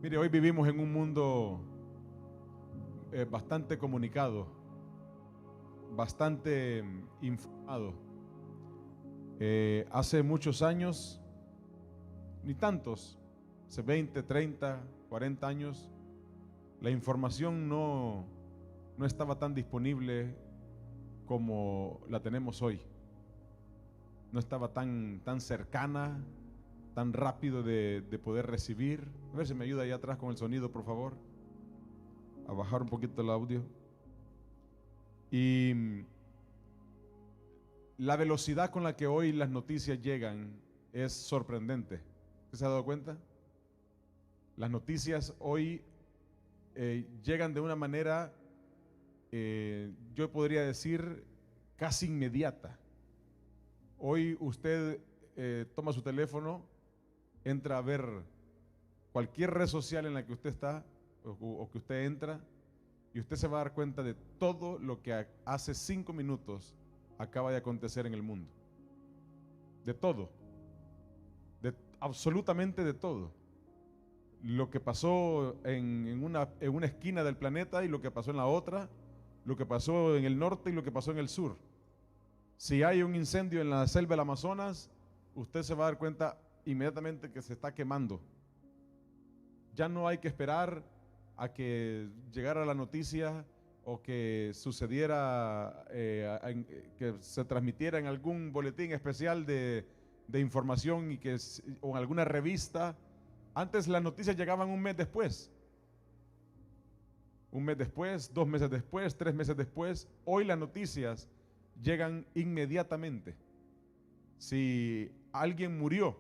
Mire, hoy vivimos en un mundo bastante comunicado, bastante informado. Hace muchos años, ni tantos, hace 20, 30, 40 años, la información no estaba tan disponible como la tenemos hoy. No estaba tan cercana, tan rápido de poder recibir. A ver si me ayuda ahí atrás con el sonido, por favor. A bajar un poquito el audio. Y la velocidad con la que hoy las noticias llegan es sorprendente. ¿Usted se ha dado cuenta? Las noticias hoy llegan de una manera, yo podría decir, casi inmediata. Hoy usted toma su teléfono, entra a ver cualquier red social en la que usted está o que usted entra, y usted se va a dar cuenta de todo lo que hace 5 minutos acaba de acontecer en el mundo. De todo. De absolutamente de todo. Lo que pasó en una esquina del planeta y lo que pasó en la otra, lo que pasó en el norte y lo que pasó en el sur. Si hay un incendio en la selva del Amazonas, usted se va a dar cuenta inmediatamente que se está quemando. Ya no hay que esperar a que llegara la noticia o que sucediera, que se transmitiera en algún boletín especial de información o en alguna revista. Antes las noticias llegaban un mes después. Un mes después, 2 meses después, 3 meses después. Hoy las noticias llegan inmediatamente. Si alguien murió,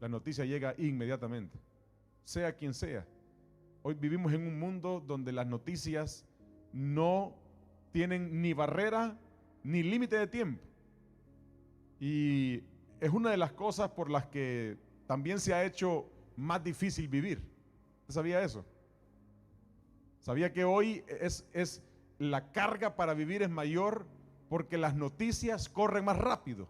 la noticia llega inmediatamente, sea quien sea. Hoy vivimos en un mundo donde las noticias no tienen ni barrera ni límite de tiempo. Y es una de las cosas por las que también se ha hecho más difícil vivir. ¿Usted sabía eso? ¿Sabía que hoy es la carga para vivir es mayor porque las noticias corren más rápido?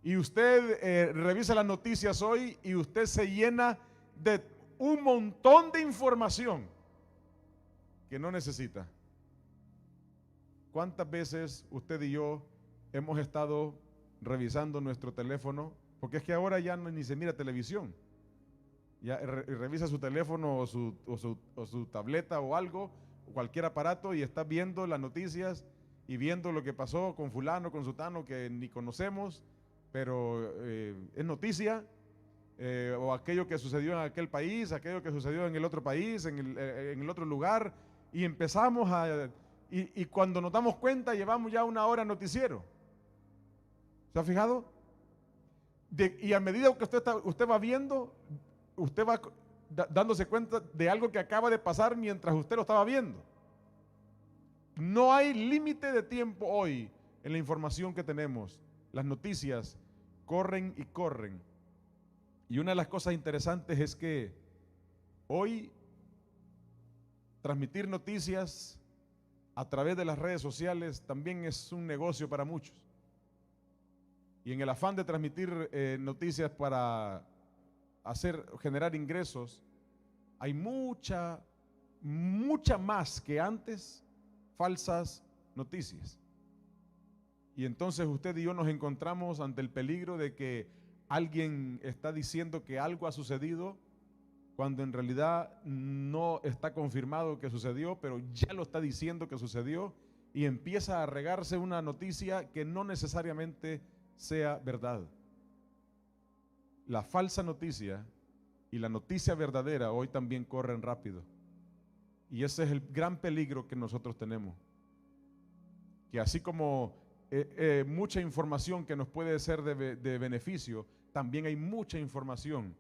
Y usted revisa las noticias hoy y usted se llena de un montón de información que no necesita. ¿Cuántas veces usted y yo hemos estado revisando nuestro teléfono? Porque es que ahora ya ni se mira televisión. Ya revisa su teléfono o su tableta o algo, o cualquier aparato, y está viendo las noticias y viendo lo que pasó con fulano, con sutano, que ni conocemos, pero es noticia. O aquello que sucedió en aquel país, aquello que sucedió en el otro país, en el otro lugar, y empezamos y cuando nos damos cuenta llevamos ya una hora noticiero. ¿Se ha fijado? Y a medida que usted va viendo, usted va dándose cuenta de algo que acaba de pasar mientras usted lo estaba viendo. No hay límite de tiempo hoy en la información que tenemos. Las noticias corren y corren. Y una de las cosas interesantes es que hoy transmitir noticias a través de las redes sociales también es un negocio para muchos. Y en el afán de transmitir noticias para generar ingresos, hay mucha más que antes falsas noticias. Y entonces usted y yo nos encontramos ante el peligro de que alguien está diciendo que algo ha sucedido cuando en realidad no está confirmado que sucedió, pero ya lo está diciendo que sucedió, y empieza a regarse una noticia que no necesariamente sea verdad. La falsa noticia y la noticia verdadera hoy también corren rápido. Y ese es el gran peligro que nosotros tenemos. Que así como mucha información que nos puede ser de beneficio, también hay mucha información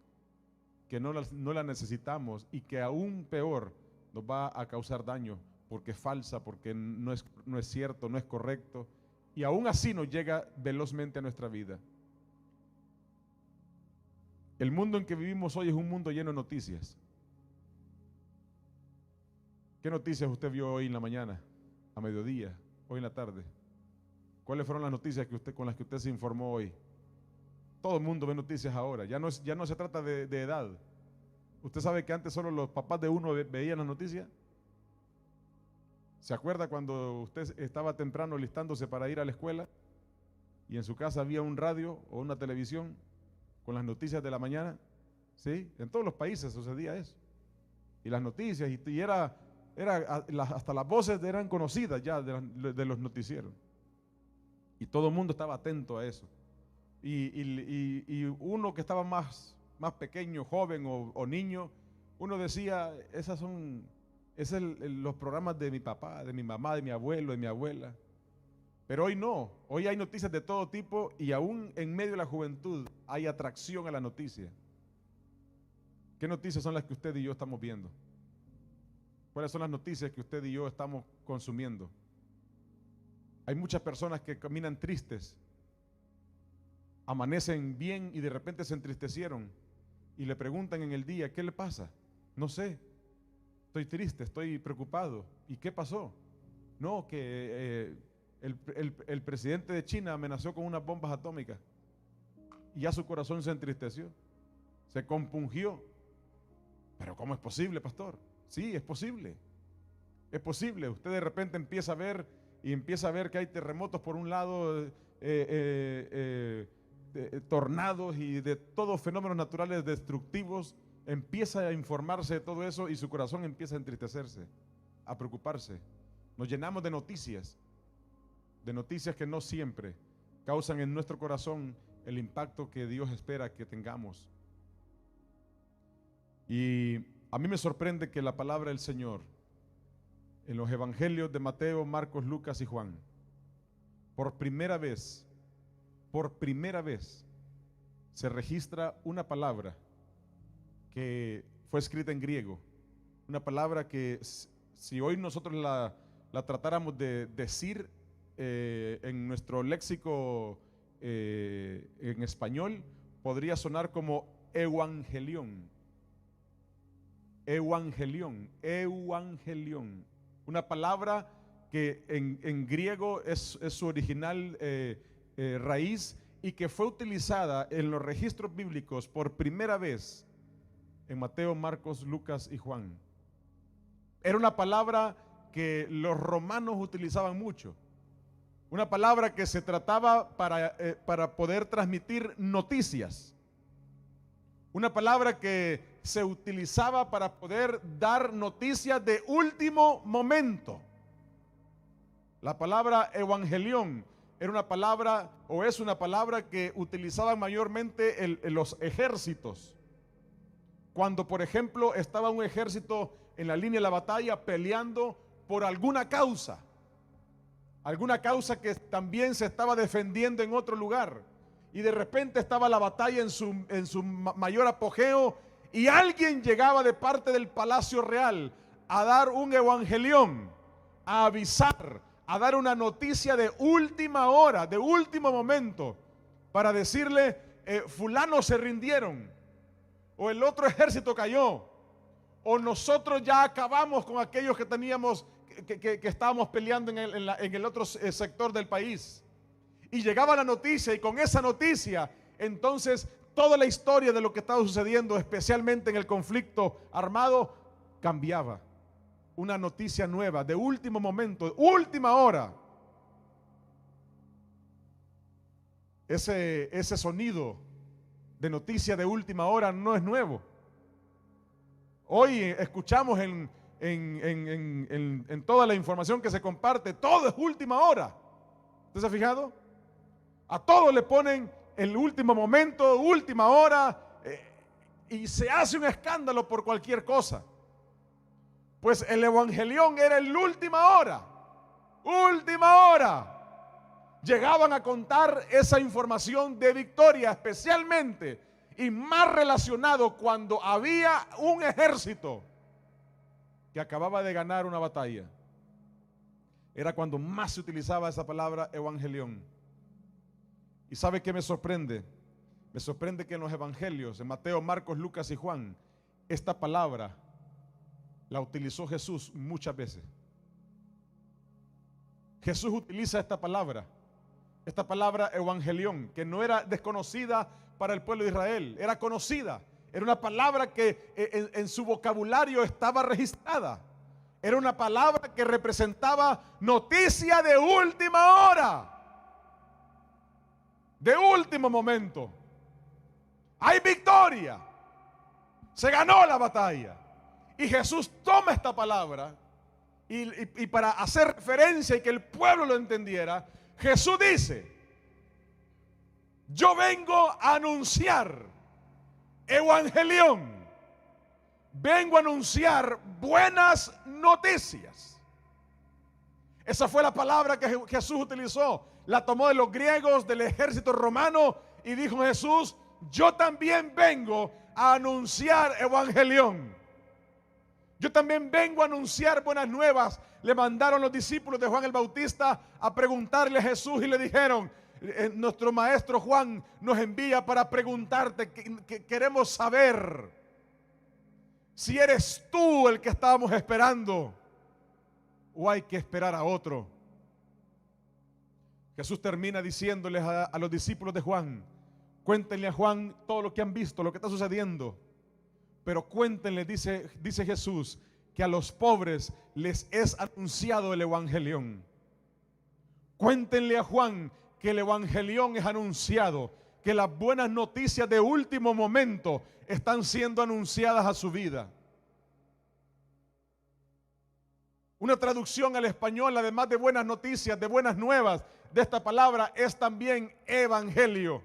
que no la necesitamos y que aún peor nos va a causar daño porque es falsa, porque no es cierto, no es correcto, y aún así nos llega velozmente a nuestra vida. El mundo en que vivimos hoy es un mundo lleno de noticias. ¿Qué noticias usted vio hoy en la mañana, a mediodía, hoy en la tarde? ¿Cuáles fueron las noticias con las que usted se informó hoy? Todo el mundo ve noticias ahora, ya no se trata de edad. ¿Usted sabe que antes solo los papás de uno veían las noticias? ¿Se acuerda cuando usted estaba temprano listándose para ir a la escuela y en su casa había un radio o una televisión con las noticias de la mañana? ¿Sí? En todos los países sucedía eso. Y las noticias, y hasta las voces eran conocidas ya de los noticieros. Y todo el mundo estaba atento a eso. Y uno que estaba más pequeño, joven o niño, uno decía, esos son los programas de mi papá, de mi mamá, de mi abuelo, de mi abuela. Pero hoy no, hoy hay noticias de todo tipo y aún en medio de la juventud hay atracción a la noticia. ¿Qué noticias son las que usted y yo estamos viendo? ¿Cuáles son las noticias que usted y yo estamos consumiendo? Hay muchas personas que caminan tristes, amanecen bien y de repente se entristecieron y le preguntan en el día, ¿qué le pasa? No sé, estoy triste, estoy preocupado. ¿Y qué pasó? No, que el presidente de China amenazó con unas bombas atómicas y ya su corazón se entristeció, se compungió. Pero ¿cómo es posible, pastor? Sí, es posible. Es posible. Usted de repente empieza a ver que hay terremotos por un lado, tornados y de todos fenómenos naturales destructivos. Empieza a informarse de todo eso y su corazón empieza a entristecerse, a preocuparse. Nos llenamos de noticias que no siempre causan en nuestro corazón el impacto que Dios espera que tengamos. Y a mí me sorprende que la palabra del Señor en los evangelios de Mateo, Marcos, Lucas y Juan, por primera vez se registra una palabra que fue escrita en griego, una palabra que si hoy nosotros la tratáramos de decir en nuestro léxico en español, podría sonar como evangelión. Evangelión, una palabra que en griego es su original raíz y que fue utilizada en los registros bíblicos por primera vez en Mateo, Marcos, Lucas y Juan. Era una palabra que los romanos utilizaban mucho, una palabra que se trataba para poder transmitir noticias, una palabra que se utilizaba para poder dar noticias de último momento. La palabra evangelión era una palabra, o es una palabra que utilizaban mayormente los ejércitos. Cuando, por ejemplo, estaba un ejército en la línea de la batalla peleando por alguna causa que también se estaba defendiendo en otro lugar, y de repente estaba la batalla en su mayor apogeo, y alguien llegaba de parte del Palacio Real a dar un evangelión, a avisar, a dar una noticia de última hora, de último momento, para decirle, fulano se rindieron, o el otro ejército cayó, o nosotros ya acabamos con aquellos que teníamos, que estábamos peleando en el otro sector del país. Y llegaba la noticia, y con esa noticia, entonces toda la historia de lo que estaba sucediendo, especialmente en el conflicto armado, cambiaba. Una noticia nueva, de último momento, última hora. Ese sonido de noticia de última hora no es nuevo. Hoy escuchamos en toda la información que se comparte, todo es última hora. ¿Usted se ha fijado? A todo le ponen el último momento, última hora, y se hace un escándalo por cualquier cosa. Pues el evangelión era el última hora. Última hora. Llegaban a contar esa información de victoria, especialmente y más relacionado cuando había un ejército que acababa de ganar una batalla. Era cuando más se utilizaba esa palabra evangelión. ¿Y sabe qué me sorprende? Me sorprende que en los evangelios, en Mateo, Marcos, Lucas y Juan, esta palabra la utilizó Jesús muchas veces. Jesús utiliza esta palabra evangelión, que no era desconocida para el pueblo de Israel, era conocida. Era una palabra que en su vocabulario estaba registrada. Era una palabra que representaba noticia de última hora, de último momento. Hay victoria, se ganó la batalla. Y Jesús toma esta palabra y para hacer referencia y que el pueblo lo entendiera, Jesús dice: yo vengo a anunciar evangelión, vengo a anunciar buenas noticias. Esa fue la palabra que Jesús utilizó. La tomó de los griegos, del ejército romano, y dijo Jesús: yo también vengo a anunciar evangelión. Yo también vengo a anunciar buenas nuevas. Le mandaron los discípulos de Juan el Bautista a preguntarle a Jesús y le dijeron: nuestro maestro Juan nos envía para preguntarte, que queremos saber si eres tú el que estábamos esperando o hay que esperar a otro. Jesús termina diciéndoles a los discípulos de Juan: cuéntenle a Juan todo lo que han visto, lo que está sucediendo. Pero cuéntenle, dice Jesús, que a los pobres les es anunciado el evangelión. Cuéntenle a Juan que el evangelión es anunciado, que las buenas noticias de último momento están siendo anunciadas a su vida. Una traducción al español, además de buenas noticias, de buenas nuevas, de esta palabra es también evangelio.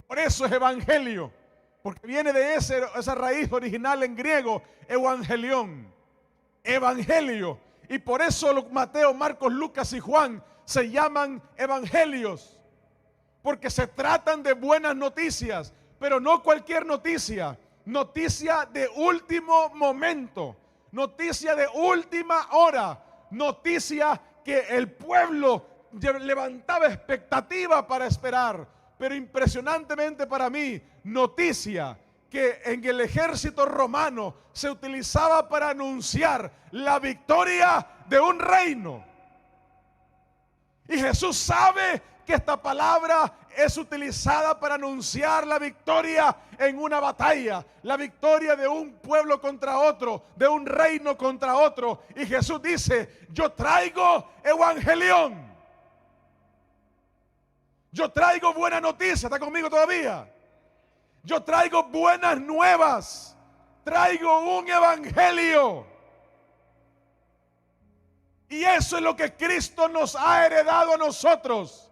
Por eso es evangelio, porque viene de esa raíz original en griego, evangelión, evangelio. Y por eso Mateo, Marcos, Lucas y Juan se llaman evangelios, porque se tratan de buenas noticias, pero no cualquier noticia, noticia de último momento, noticia de última hora, noticia que el pueblo levantaba expectativa para esperar, pero impresionantemente para mí, noticia que en el ejército romano se utilizaba para anunciar la victoria de un reino. Y Jesús sabe que esta palabra es utilizada para anunciar la victoria en una batalla, la victoria de un pueblo contra otro, de un reino contra otro. Y Jesús dice: yo traigo evangelión, yo traigo buena noticia. ¿Está conmigo todavía? Yo traigo buenas nuevas, traigo un evangelio. Y eso es lo que Cristo nos ha heredado a nosotros.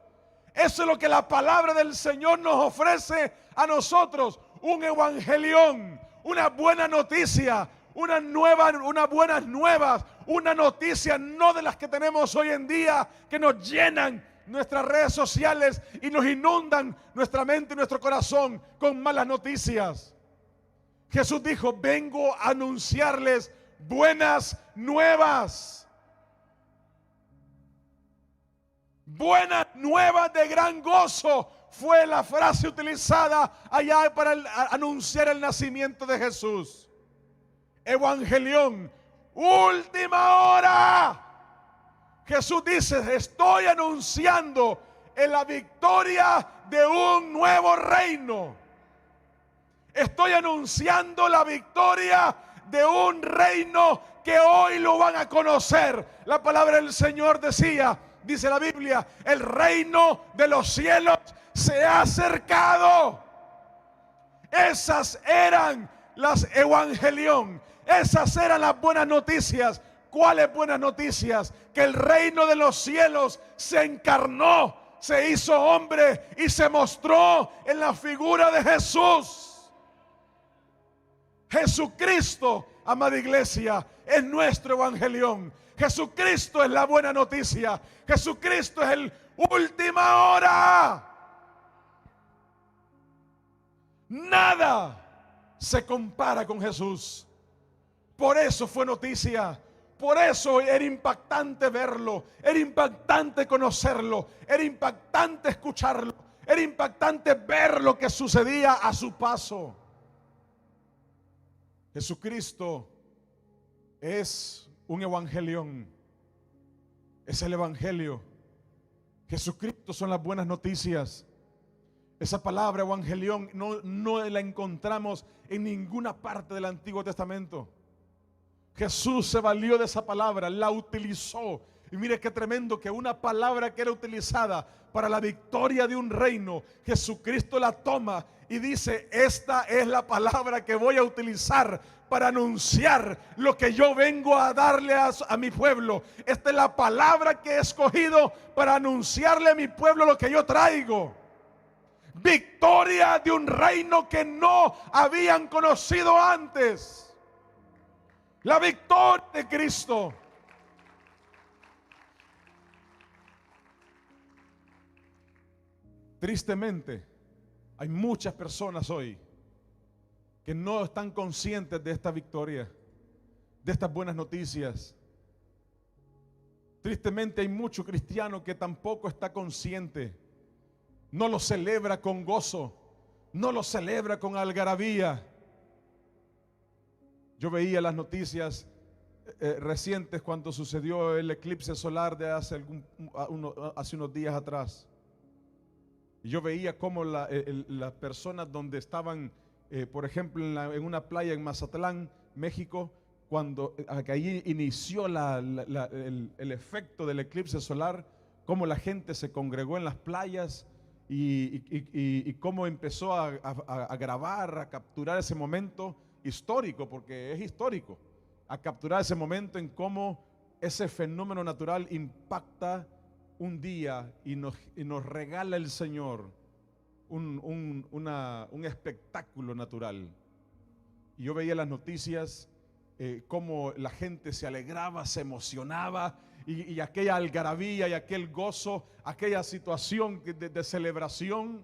Eso es lo que la palabra del Señor nos ofrece a nosotros. Un evangelión, una buena noticia, unas buenas nuevas, una noticia no de las que tenemos hoy en día, que nos llenan nuestras redes sociales y nos inundan nuestra mente y nuestro corazón con malas noticias. Jesús dijo: vengo a anunciarles buenas nuevas. Buenas nuevas de gran gozo fue la frase utilizada allá para anunciar el nacimiento de Jesús. Evangelión, última hora. Jesús dice: estoy anunciando en la victoria de un nuevo reino. Estoy anunciando la victoria de un reino que hoy lo van a conocer. La palabra del Señor decía, dice la Biblia: el reino de los cielos se ha acercado. Esas eran las evangelión, esas eran las buenas noticias. ¿Cuáles buenas noticias? Que el reino de los cielos se encarnó, se hizo hombre y se mostró en la figura de Jesús. Jesucristo, amada iglesia, es nuestro evangelión. Jesucristo es la buena noticia. Jesucristo es el última hora. Nada se compara con Jesús. Por eso fue noticia. Por eso era impactante verlo. Era impactante conocerlo. Era impactante escucharlo. Era impactante ver lo que sucedía a su paso. Jesucristo es un evangelión. Es el evangelio. Jesucristo son las buenas noticias. Esa palabra evangelión no la encontramos en ninguna parte del Antiguo Testamento. Jesús se valió de esa palabra, la utilizó. Y mire qué tremendo que una palabra que era utilizada para la victoria de un reino, Jesucristo la toma y dice: esta es la palabra que voy a utilizar para anunciar lo que yo vengo a darle a mi pueblo. Esta es la palabra que he escogido para anunciarle a mi pueblo lo que yo traigo. Victoria de un reino que no habían conocido antes. La victoria de Cristo. Tristemente, hay muchas personas hoy que no están conscientes de esta victoria, de estas buenas noticias. Tristemente hay mucho cristiano que tampoco está consciente, no lo celebra con gozo, no lo celebra con algarabía. Yo veía las noticias recientes cuando sucedió el eclipse solar de hace unos días atrás. Y yo veía cómo las personas donde estaban, por ejemplo, en una playa en Mazatlán, México, cuando allí inició el efecto del eclipse solar, cómo la gente se congregó en las playas y cómo empezó a grabar, a capturar ese momento histórico, porque es histórico, a capturar ese momento en cómo ese fenómeno natural impacta un día y nos regala el Señor un espectáculo natural. Y yo veía las noticias, cómo la gente se alegraba, se emocionaba, y aquella algarabía y aquel gozo, aquella situación de celebración.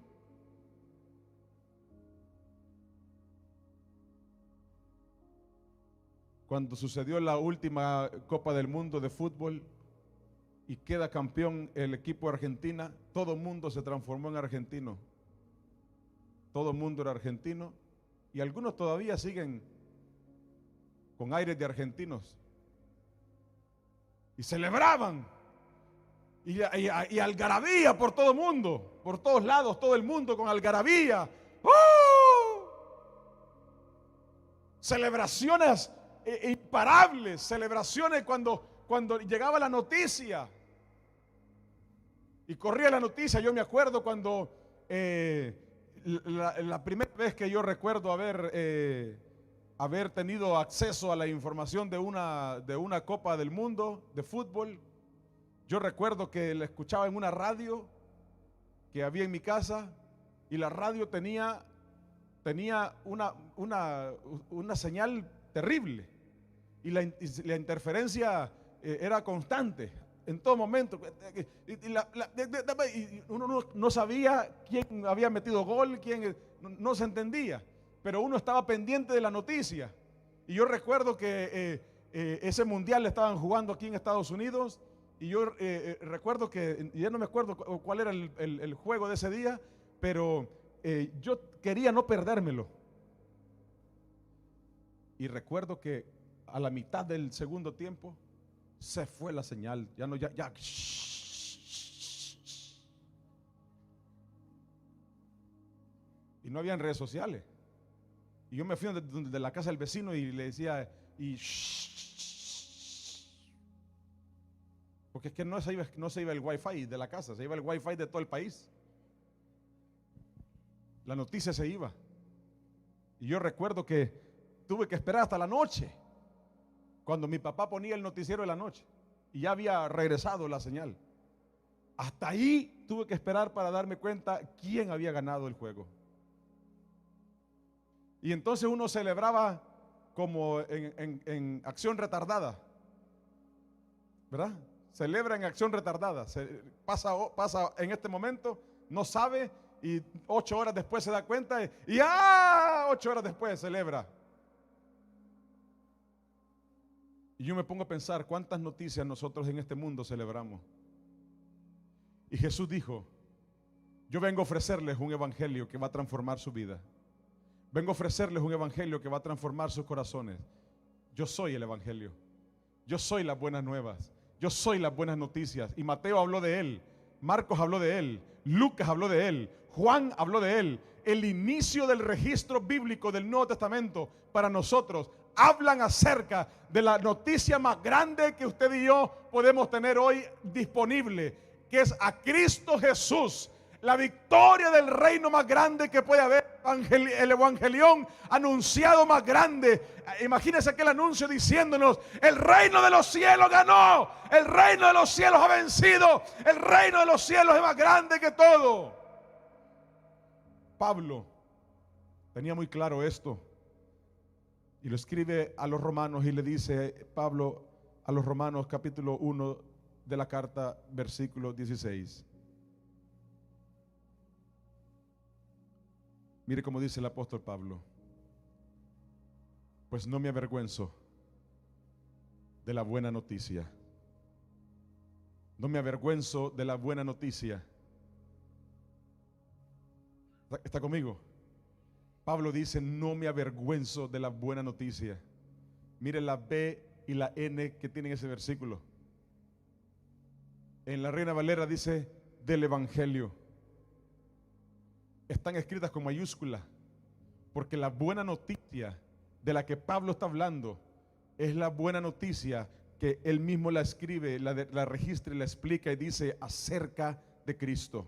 Cuando sucedió la última Copa del Mundo de fútbol y queda campeón el equipo de Argentina, todo el mundo se transformó en argentino. Todo el mundo era argentino y algunos todavía siguen con aires de argentinos. Y celebraban y algarabía por todo el mundo, por todos lados, todo el mundo con algarabía. Celebraciones imparables, celebraciones cuando llegaba la noticia. Y corría la noticia. Yo me acuerdo cuando la primera vez que yo recuerdo haber tenido acceso a la información de una Copa del Mundo de fútbol. Yo recuerdo que la escuchaba en una radio que había en mi casa, y la radio tenía una señal terrible, y la interferencia era constante en todo momento, y uno no sabía quién había metido gol, no se entendía, pero uno estaba pendiente de la noticia. Y yo recuerdo que ese mundial le estaban jugando aquí en Estados Unidos, y yo recuerdo que, ya no me acuerdo cuál era el juego de ese día, pero yo quería no perdérmelo. Y recuerdo que a la mitad del segundo tiempo se fue la señal, ya. Y no habían redes sociales. Y yo me fui de la casa del vecino y le decía, porque es que no se iba el wifi de la casa, se iba el wifi de todo el país. La noticia se iba. Y yo recuerdo que tuve que esperar hasta la noche, cuando mi papá ponía el noticiero de la noche y ya había regresado la señal. Hasta ahí tuve que esperar para darme cuenta quién había ganado el juego. Y entonces uno celebraba como en acción retardada, ¿verdad? Celebra en acción retardada. Pasa en este momento, no sabe, y 8 horas después se da cuenta y 8 horas después celebra. Y yo me pongo a pensar cuántas noticias nosotros en este mundo celebramos. Y Jesús dijo: yo vengo a ofrecerles un evangelio que va a transformar su vida. Vengo a ofrecerles un evangelio que va a transformar sus corazones. Yo soy el evangelio. Yo soy las buenas nuevas. Yo soy las buenas noticias. Y Mateo habló de él, Marcos habló de él, Lucas habló de él, Juan habló de él. El inicio del registro bíblico del Nuevo Testamento para nosotros hablan acerca de la noticia más grande que usted y yo podemos tener hoy disponible, que es a Cristo Jesús, la victoria del reino más grande que puede haber, el evangelión anunciado más grande. Imagínense aquel anuncio diciéndonos: el reino de los cielos ganó, el reino de los cielos ha vencido, el reino de los cielos es más grande que todo. Pablo tenía muy claro esto y lo escribe a los romanos, y le dice Pablo a los romanos, capítulo 1 de la carta, versículo 16. Mire cómo dice el apóstol Pablo: pues no me avergüenzo de la buena noticia. No me avergüenzo de la buena noticia. ¿Está conmigo? Pablo dice: no me avergüenzo de la buena noticia. Mire la B y la N que tienen ese versículo. En la Reina Valera dice: del Evangelio. Están escritas con mayúscula, porque la buena noticia de la que Pablo está hablando es la buena noticia que él mismo la escribe, la registra y la explica, y dice acerca de Cristo,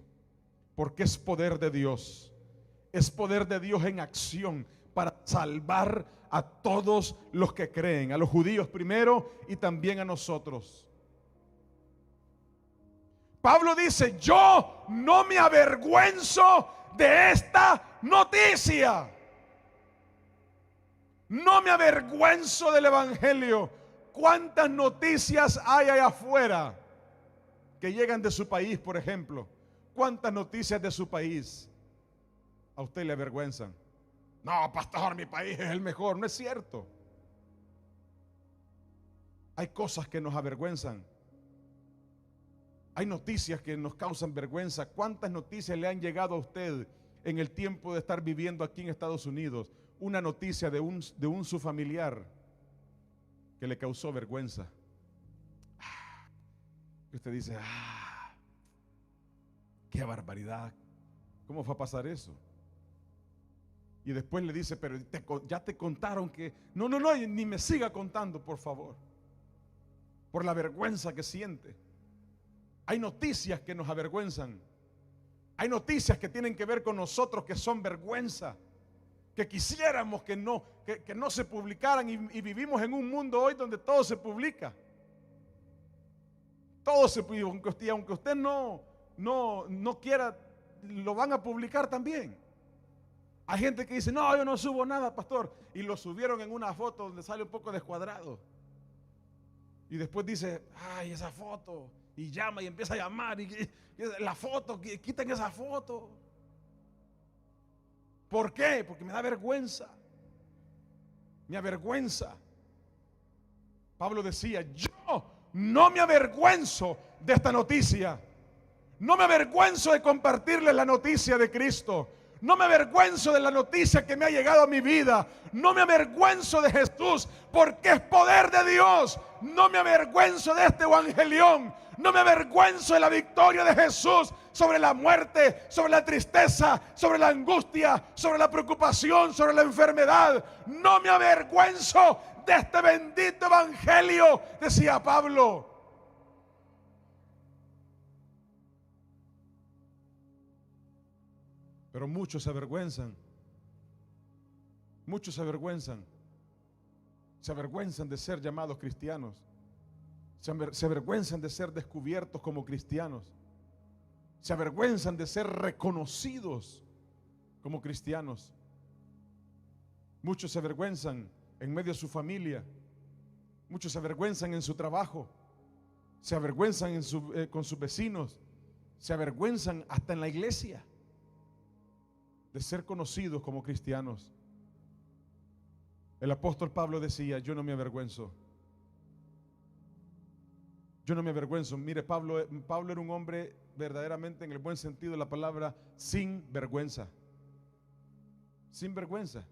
porque es poder de Dios. Es poder de Dios en acción para salvar a todos los que creen, a los judíos primero y también a nosotros. Pablo dice: yo no me avergüenzo de esta noticia. No me avergüenzo del evangelio. ¿Cuántas noticias hay allá afuera que llegan de su país, por ejemplo? ¿Cuántas noticias de su país a usted le avergüenzan? No, pastor, mi país es el mejor. No es cierto. Hay cosas que nos avergüenzan. Hay noticias que nos causan vergüenza. ¿Cuántas noticias le han llegado a usted en el tiempo de estar viviendo aquí en Estados Unidos? Una noticia de un su familiar que le causó vergüenza. Y usted dice: qué barbaridad. ¿Cómo fue a pasar eso? Y después le dice: pero ya te contaron que... No, ni me siga contando, por favor, por la vergüenza que siente. Hay noticias que nos avergüenzan. Hay noticias que tienen que ver con nosotros que son vergüenza, que quisiéramos que no se publicaran, y vivimos en un mundo hoy donde todo se publica. Todo se publica, aunque usted no quiera, lo van a publicar también. Hay gente que dice: no, yo no subo nada, pastor, y lo subieron en una foto donde sale un poco descuadrado, y después dice: ay, esa foto, y llama y empieza a llamar, y la foto, quiten esa foto. ¿Por qué? Porque me da vergüenza. Me avergüenza. Pablo decía: yo no me avergüenzo de esta noticia. No me avergüenzo de compartirles la noticia de Cristo. No me avergüenzo de la noticia que me ha llegado a mi vida. No me avergüenzo de Jesús, porque es poder de Dios. No me avergüenzo de este evangelión. No me avergüenzo de la victoria de Jesús sobre la muerte, sobre la tristeza, sobre la angustia, sobre la preocupación, sobre la enfermedad. No me avergüenzo de este bendito evangelio, decía Pablo. Pero muchos se avergüenzan. Muchos se avergüenzan. Se avergüenzan de ser llamados cristianos. Se avergüenzan de ser descubiertos como cristianos. Se avergüenzan de ser reconocidos como cristianos. Muchos se avergüenzan en medio de su familia. Muchos se avergüenzan en su trabajo. Se avergüenzan con sus vecinos. Se avergüenzan hasta en la iglesia de ser conocidos como cristianos. El apóstol Pablo decía: yo no me avergüenzo. Yo no me avergüenzo. Mire, Pablo era un hombre verdaderamente, en el buen sentido de la palabra, sin vergüenza. Sin vergüenza.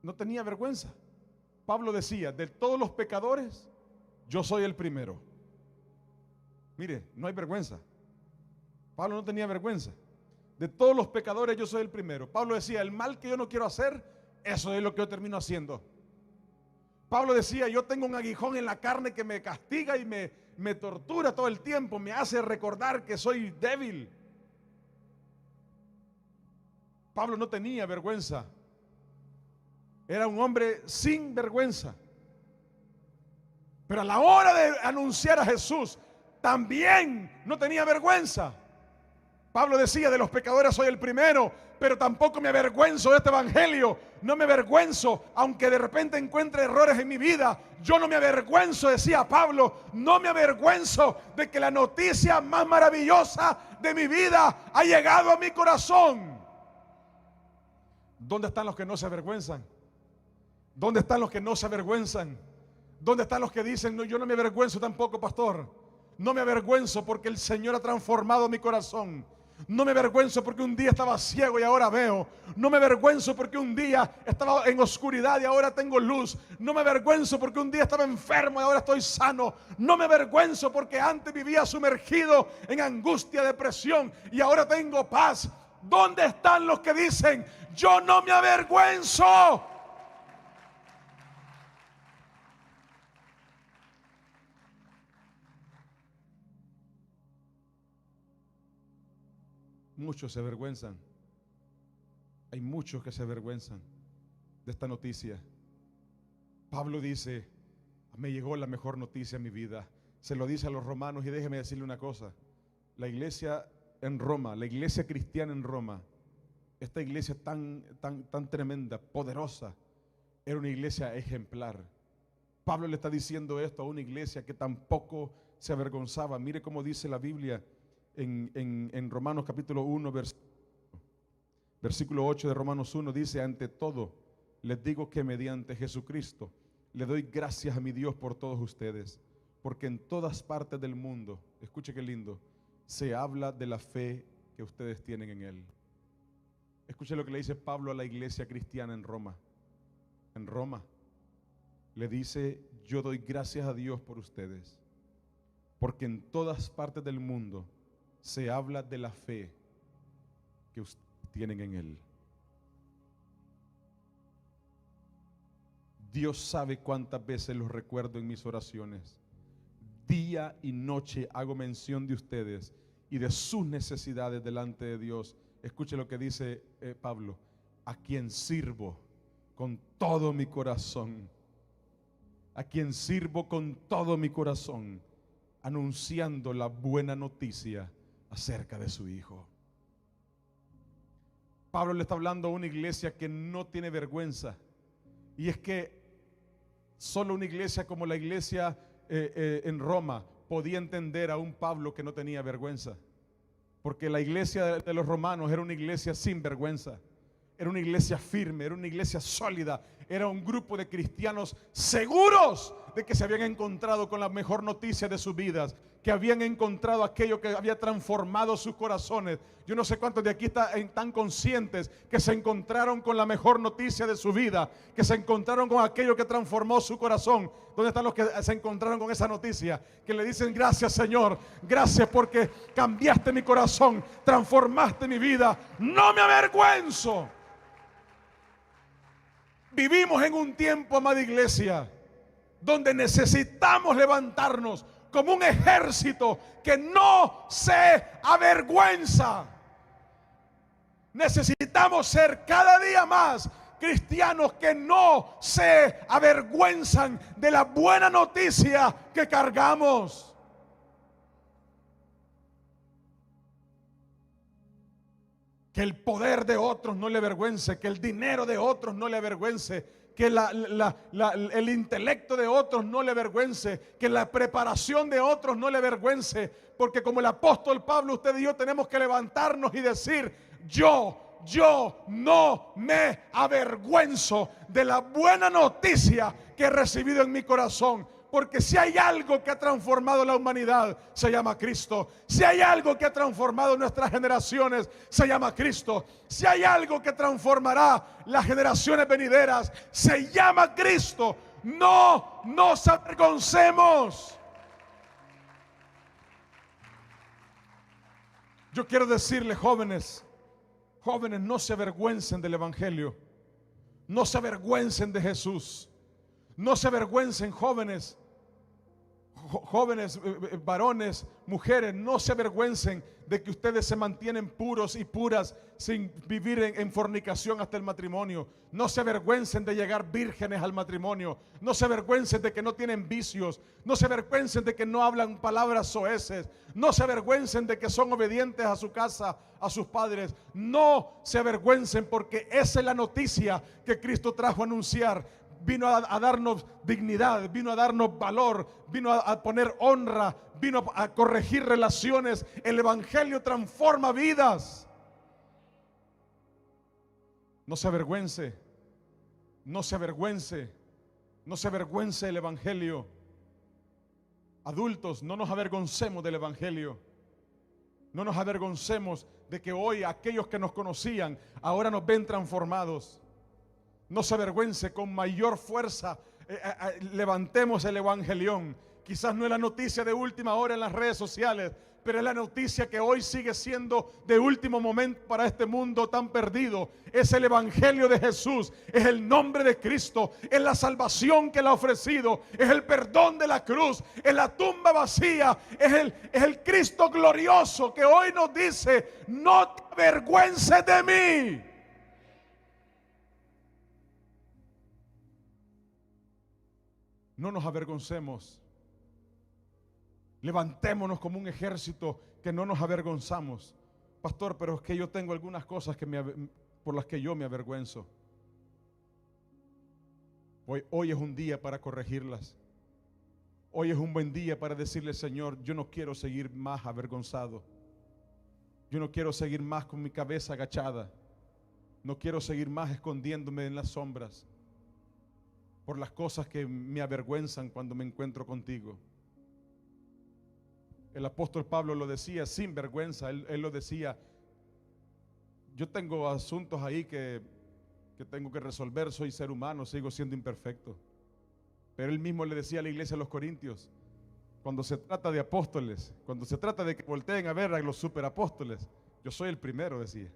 No tenía vergüenza. Pablo decía: de todos los pecadores, yo soy el primero. Mire, no hay vergüenza. Pablo no tenía vergüenza. De todos los pecadores yo soy el primero. Pablo decía, el mal que yo no quiero hacer, eso es lo que yo termino haciendo. Pablo decía, yo tengo un aguijón en la carne que me castiga y me tortura todo el tiempo, me hace recordar que soy débil. Pablo no tenía vergüenza. Era un hombre sin vergüenza. Pero a la hora de anunciar a Jesús, también no tenía vergüenza. Pablo decía, de los pecadores soy el primero, pero tampoco me avergüenzo de este evangelio. No me avergüenzo, aunque de repente encuentre errores en mi vida. Yo no me avergüenzo, decía Pablo, no me avergüenzo de que la noticia más maravillosa de mi vida ha llegado a mi corazón. ¿Dónde están los que no se avergüenzan? ¿Dónde están los que no se avergüenzan? ¿Dónde están los que dicen, no, yo no me avergüenzo tampoco, pastor? No me avergüenzo porque el Señor ha transformado mi corazón. No me avergüenzo porque un día estaba ciego y ahora veo. No me avergüenzo porque un día estaba en oscuridad y ahora tengo luz. No me avergüenzo porque un día estaba enfermo y ahora estoy sano. No me avergüenzo porque antes vivía sumergido en angustia, depresión y ahora tengo paz. ¿Dónde están los que dicen, yo no me avergüenzo? Muchos se avergüenzan. Hay muchos que se avergüenzan de esta noticia. Pablo dice, me llegó la mejor noticia en mi vida. Se lo dice a los romanos y déjeme decirle una cosa. La iglesia en Roma, la iglesia cristiana en Roma, esta iglesia tan tremenda, poderosa, era una iglesia ejemplar. Pablo le está diciendo esto a una iglesia que tampoco se avergonzaba. Mire cómo dice la Biblia en Romanos capítulo 1, versículo 8 de Romanos 1, dice, ante todo, les digo que mediante Jesucristo le doy gracias a mi Dios por todos ustedes, porque en todas partes del mundo, escuche qué lindo, se habla de la fe que ustedes tienen en Él. Escuche lo que le dice Pablo a la iglesia cristiana en Roma. En Roma le dice, yo doy gracias a Dios por ustedes, porque en todas partes del mundo se habla de la fe que ustedes tienen en Él. Dios sabe cuántas veces los recuerdo en mis oraciones. Día y noche hago mención de ustedes y de sus necesidades delante de Dios. Escuche lo que dice Pablo, a quien sirvo con todo mi corazón, a quien sirvo con todo mi corazón, anunciando la buena noticia acerca de su Hijo. Pablo le está hablando a una iglesia que no tiene vergüenza, y es que solo una iglesia como la iglesia en Roma podía entender a un Pablo que no tenía vergüenza, porque la iglesia de los romanos era una iglesia sin vergüenza, era una iglesia firme, era una iglesia sólida, era un grupo de cristianos seguros de que se habían encontrado con la mejor noticia de sus vidas, que habían encontrado aquello que había transformado sus corazones. Yo no sé cuántos de aquí están conscientes que se encontraron con la mejor noticia de su vida, que se encontraron con aquello que transformó su corazón. ¿Dónde están los que se encontraron con esa noticia? Que le dicen, gracias Señor, gracias porque cambiaste mi corazón, transformaste mi vida. No me avergüenzo. Vivimos en un tiempo, amada iglesia, donde necesitamos levantarnos como un ejército que no se avergüenza. Necesitamos ser cada día más cristianos que no se avergüenzan de la buena noticia que cargamos. Que el poder de otros no le avergüence, que el dinero de otros no le avergüence, que el intelecto de otros no le avergüence, que la preparación de otros no le avergüence, porque como el apóstol Pablo, usted y yo tenemos que levantarnos y decir, yo no me avergüenzo de la buena noticia que he recibido en mi corazón. Porque si hay algo que ha transformado la humanidad, se llama Cristo. Si hay algo que ha transformado nuestras generaciones, se llama Cristo. Si hay algo que transformará las generaciones venideras, se llama Cristo. No nos avergoncemos. 2 Corintios Yo quiero decirle, jóvenes, jóvenes, no se avergüencen del Evangelio. No se avergüencen de Jesús. No se avergüencen, jóvenes. Jóvenes, varones, mujeres, no se avergüencen de que ustedes se mantienen puros y puras sin vivir en fornicación hasta el matrimonio. No se avergüencen de llegar vírgenes al matrimonio. No se avergüencen de que no tienen vicios. No se avergüencen de que no hablan palabras soeces. No se avergüencen de que son obedientes a su casa, a sus padres. No se avergüencen, porque esa es la noticia que Cristo trajo a anunciar. Vino a darnos dignidad, vino a darnos valor, vino a poner honra, vino a corregir relaciones. El Evangelio transforma vidas. No se avergüence, no se avergüence, no se avergüence el Evangelio. Adultos, no nos avergoncemos del Evangelio. No nos avergoncemos de que hoy aquellos que nos conocían ahora nos ven transformados. No se avergüence, con mayor fuerza levantemos el evangelión. Quizás no es la noticia de última hora en las redes sociales, pero es la noticia que hoy sigue siendo de último momento para este mundo tan perdido. Es el evangelio de Jesús, es el nombre de Cristo, es la salvación que Él ha ofrecido, es el perdón de la cruz, es la tumba vacía, es el Cristo glorioso que hoy nos dice: no te avergüences de mí. No nos avergoncemos. Levantémonos como un ejército, que no nos avergonzamos. Pastor, pero es que yo tengo algunas cosas por las que yo me avergüenzo. Hoy es un día para corregirlas. Hoy es un buen día para decirle: Señor, yo no quiero seguir más avergonzado. Yo no quiero seguir más con mi cabeza agachada. No quiero seguir más escondiéndome en las sombras por las cosas que me avergüenzan cuando me encuentro contigo. El apóstol Pablo lo decía sin vergüenza. Él lo decía: yo tengo asuntos ahí que tengo que resolver, soy ser humano, sigo siendo imperfecto. Pero él mismo le decía a la iglesia de los Corintios: cuando se trata de apóstoles, cuando se trata de que volteen a ver a los superapóstoles, yo soy el primero, decía.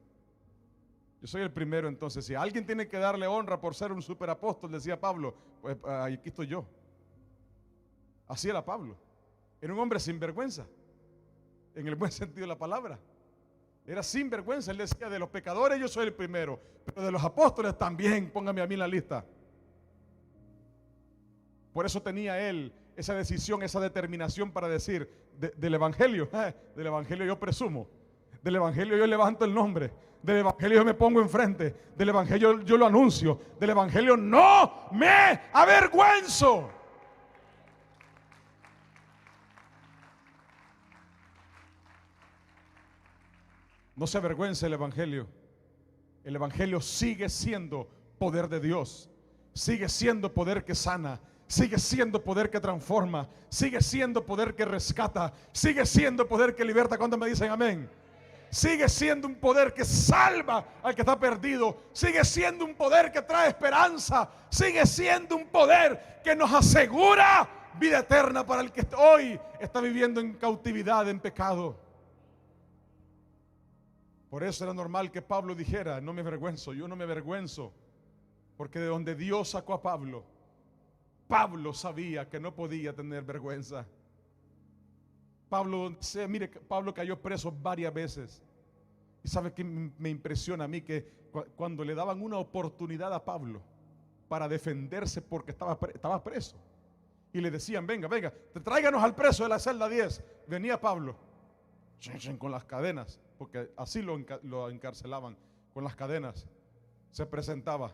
Yo soy el primero. Entonces, si alguien tiene que darle honra por ser un superapóstol, decía Pablo, pues aquí estoy yo. Así era Pablo. Era un hombre sin vergüenza, en el buen sentido de la palabra. Era sin vergüenza. Él decía: de los pecadores yo soy el primero, pero de los apóstoles también, póngame a mí en la lista. Por eso tenía él esa decisión, esa determinación para decir: del evangelio yo presumo, del evangelio yo levanto el nombre, del evangelio yo me pongo enfrente, del evangelio yo lo anuncio, del evangelio no me avergüenzo. No se avergüence el evangelio. El evangelio sigue siendo poder de Dios, sigue siendo poder que sana, sigue siendo poder que transforma, sigue siendo poder que rescata, sigue siendo poder que liberta. ¿Cuántos me dicen amén? Sigue siendo un poder que salva al que está perdido. Sigue siendo un poder que trae esperanza. Sigue siendo un poder que nos asegura vida eterna para el que hoy está viviendo en cautividad, en pecado. Por eso era normal que Pablo dijera: no me avergüenzo, yo no me avergüenzo, porque de donde Dios sacó a Pablo, Pablo sabía que no podía tener vergüenza. Pablo cayó preso varias veces. Y sabe que me impresiona a mí que cuando le daban una oportunidad a Pablo para defenderse porque estaba preso, y le decían: venga, tráiganos al preso de la celda 10, venía Pablo con las cadenas, porque así lo encarcelaban, con las cadenas. Se presentaba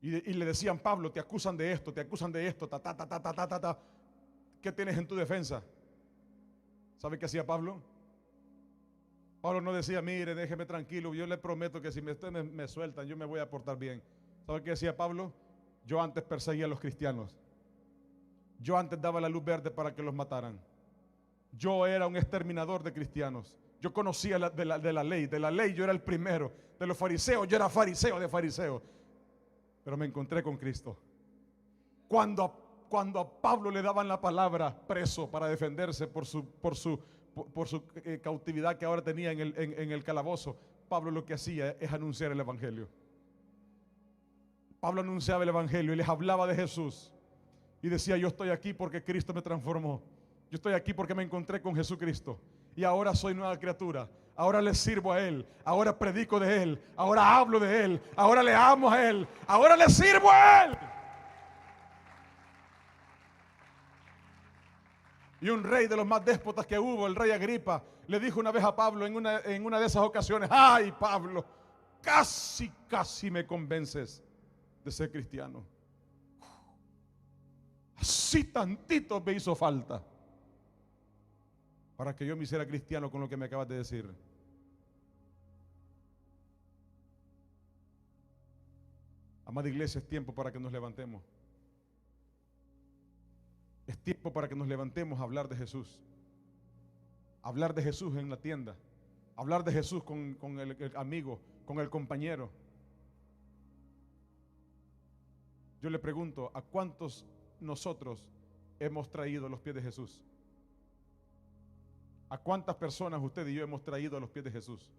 y le decían: Pablo, te acusan de esto, ta. ¿Qué tienes en tu defensa? ¿Sabe qué hacía Pablo? Pablo no decía: mire, déjeme tranquilo, yo le prometo que si ustedes me sueltan, yo me voy a portar bien. ¿Sabe qué decía Pablo? Yo antes perseguía a los cristianos. Yo antes daba la luz verde para que los mataran. Yo era un exterminador de cristianos. Yo conocía de la ley yo era el primero. De los fariseos, yo era fariseo de fariseos. Pero me encontré con Cristo. Cuando cuando a Pablo le daban la palabra preso para defenderse por su cautividad que ahora tenía en el calabozo, Pablo lo que hacía es anunciar el evangelio. Pablo anunciaba el evangelio y les hablaba de Jesús y decía: yo estoy aquí porque Cristo me transformó, yo estoy aquí porque me encontré con Jesucristo y ahora soy nueva criatura, ahora le sirvo a Él, ahora predico de Él, ahora hablo de Él, ahora le amo a Él, ahora le sirvo a Él. Y un rey de los más déspotas que hubo, el rey Agripa, le dijo una vez a Pablo en una de esas ocasiones: ay, Pablo, casi me convences de ser cristiano. Así tantito me hizo falta para que yo me hiciera cristiano con lo que me acabas de decir. Amada iglesia, es tiempo para que nos levantemos. Es tiempo para que nos levantemos a hablar de Jesús. Hablar de Jesús en la tienda. Hablar de Jesús con el amigo, con el compañero. Yo le pregunto: ¿a cuántos nosotros hemos traído a los pies de Jesús? ¿A cuántas personas usted y yo hemos traído a los pies de Jesús?